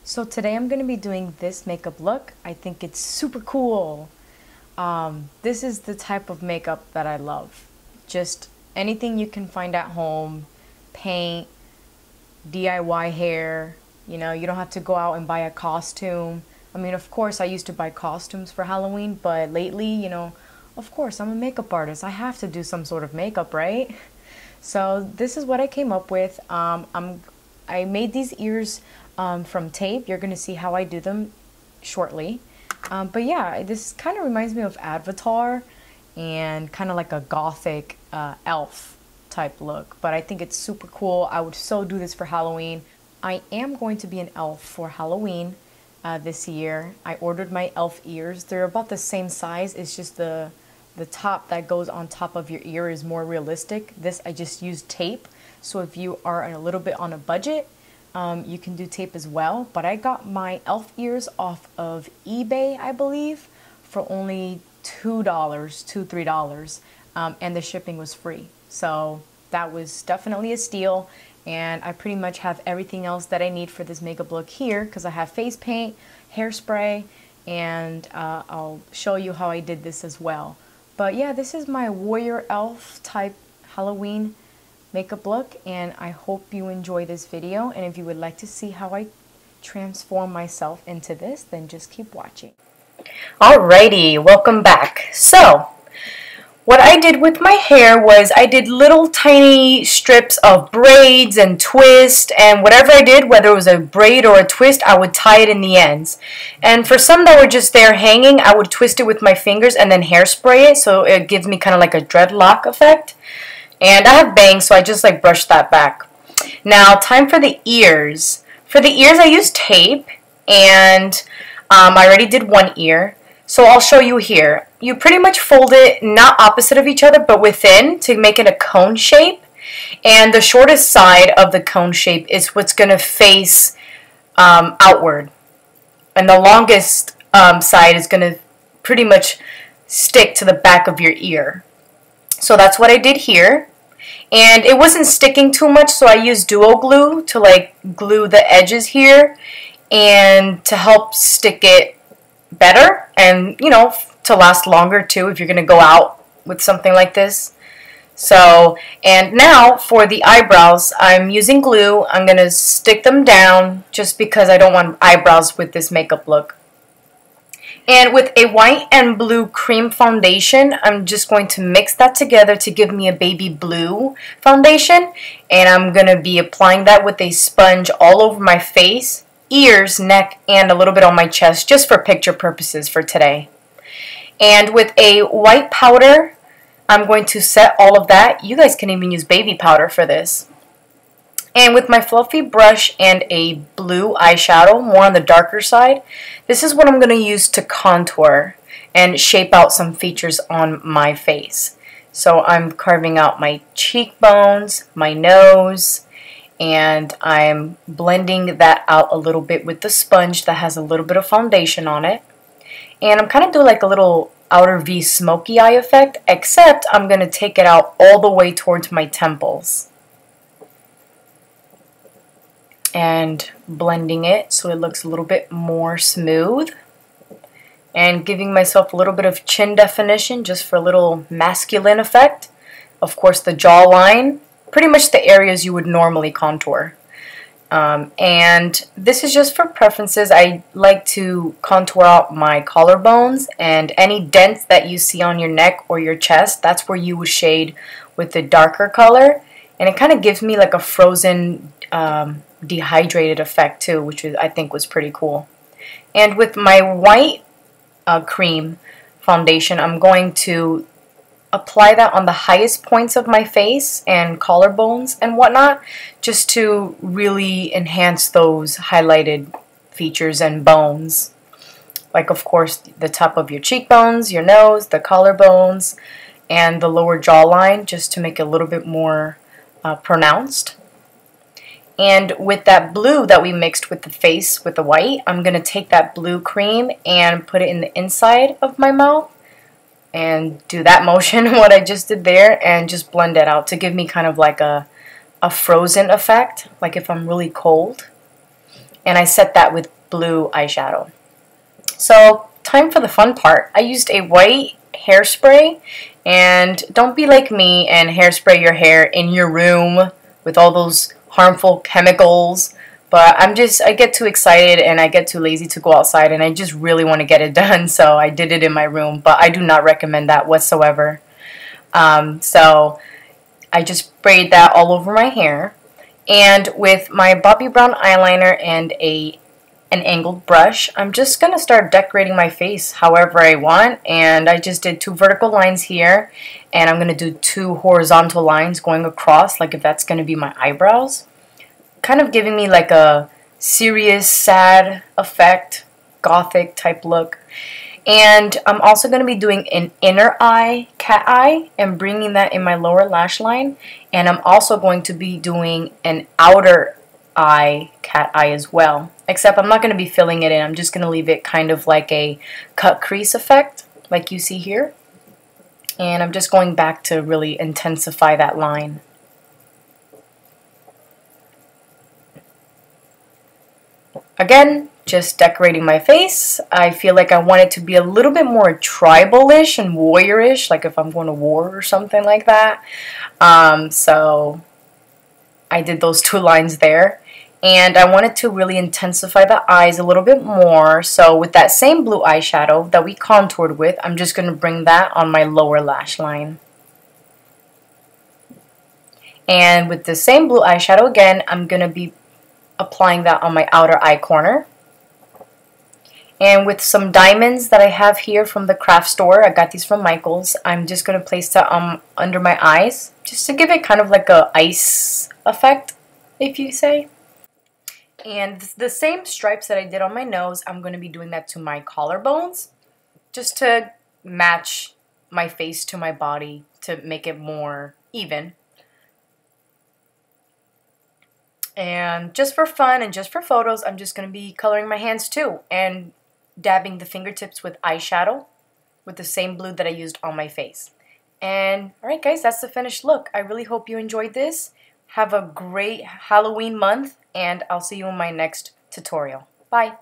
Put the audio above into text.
So today I'm going to be doing this makeup look. I think it's super cool. This is the type of makeup that I love. Just anything you can find at home, paint, DIY hair, you don't have to go out and buy a costume. I mean, of course, I used to buy costumes for Halloween, but lately, of course, I'm a makeup artist. I have to do some sort of makeup, right? So this is what I came up with. I made these ears from tape. You're going to see how I do them shortly. But yeah, this kind of reminds me of Avatar and kind of like a gothic elf type look. But I think it's super cool. I would so do this for Halloween. I am going to be an elf for Halloween this year. I ordered my elf ears. They're about the same size. It's just the top that goes on top of your ear is more realistic. This I just used tape. So if you are a little bit on a budget, you can do tape as well. But I got my elf ears off of eBay, I believe, for only $2, $3, and the shipping was free. So that was definitely a steal. And I pretty much have everything else that I need for this makeup look here because I have face paint, hairspray, and I'll show you how I did this as well. But yeah, this is my warrior elf type Halloween makeup look, and I hope you enjoy this video. And if you would like to see how I transform myself into this, then just keep watching. Alrighty, welcome back. So what I did with my hair was I did little tiny strips of braids and twist, and whatever I did, whether it was a braid or a twist, I would tie it in the ends. And for some that were just there hanging, I would twist it with my fingers and then hairspray it, so it gives me kind of like a dreadlock effect. And I have bangs, so I just like brush that back. Now, time for the ears. For the ears, I used tape, and I already did one ear. So I'll show you here. You pretty much fold it not opposite of each other, but within to make it a cone shape. And the shortest side of the cone shape is what's going to face outward. And the longest side is going to pretty much stick to the back of your ear. So that's what I did here. And it wasn't sticking too much, so I used duo glue to like glue the edges here and to help stick it better and, to last longer too if you're going to go out with something like this. So, and now for the eyebrows, I'm using glue. I'm going to stick them down just because I don't want eyebrows with this makeup look. And with a white and blue cream foundation, I'm just going to mix that together to give me a baby blue foundation. And I'm going to be applying that with a sponge all over my face, ears, neck, and a little bit on my chest, just for picture purposes for today. And with a white powder, I'm going to set all of that. You guys can even use baby powder for this. And with my fluffy brush and a blue eyeshadow, more on the darker side, this is what I'm going to use to contour and shape out some features on my face. So I'm carving out my cheekbones, my nose, and I'm blending that out a little bit with the sponge that has a little bit of foundation on it. And I'm kind of doing like a little outer V smoky eye effect, except I'm going to take it out all the way towards my temples. And blending it so it looks a little bit more smooth. And giving myself a little bit of chin definition just for a little masculine effect. Of course, the jawline, pretty much the areas you would normally contour. And this is just for preferences. I like to contour out my collarbones, and any dents that you see on your neck or your chest, that's where you would shade with the darker color. And it kind of gives me like a frozen, dehydrated effect too, which I think was pretty cool. And with my white cream foundation, I'm going to apply that on the highest points of my face and collarbones and whatnot, just to really enhance those highlighted features and bones. Like, of course, the top of your cheekbones, your nose, the collarbones, and the lower jawline, just to make it a little bit more pronounced. And with that blue that we mixed with the face, with the white, I'm going to take that blue cream and put it in the inside of my mouth and do that motion, what I just did there, and just blend it out to give me kind of like a frozen effect, like if I'm really cold. And I set that with blue eyeshadow. So, time for the fun part. I used a white hairspray, and don't be like me and hairspray your hair in your room with all those harmful chemicals. But I get too excited and I get too lazy to go outside, and I just really want to get it done, so I did it in my room. But I do not recommend that whatsoever. So I just sprayed that all over my hair, and with my Bobbi Brown eyeliner and an angled brush, I'm just going to start decorating my face however I want. And I just did 2 vertical lines here, and I'm going to do 2 horizontal lines going across, like if that's going to be my eyebrows. Kind of giving me like a serious, sad effect, gothic type look. And I'm also going to be doing an inner eye, cat eye, and bringing that in my lower lash line. And I'm also going to be doing an outer eye, cat eye as well. Except I'm not going to be filling it in. I'm just going to leave it kind of like a cut crease effect, like you see here. And I'm just going back to really intensify that line. Again, just decorating my face. I feel like I want it to be a little bit more tribal-ish and warrior-ish, like if I'm going to war or something like that. So I did those 2 lines there. And I wanted to really intensify the eyes a little bit more. So with that same blue eyeshadow that we contoured with, I'm just going to bring that on my lower lash line. And with the same blue eyeshadow again, I'm going to be applying that on my outer eye corner. And with some diamonds that I have here from the craft store, I got these from Michaels, I'm just going to place that under my eyes, just to give it kind of like a ice effect, if you say. And the same stripes that I did on my nose, I'm going to be doing that to my collarbones, just to match my face to my body, to make it more even. And just for fun and just for photos, I'm just going to be coloring my hands too, and dabbing the fingertips with eyeshadow with the same blue that I used on my face. And alright guys, that's the finished look. I really hope you enjoyed this. Have a great Halloween month, and I'll see you in my next tutorial. Bye!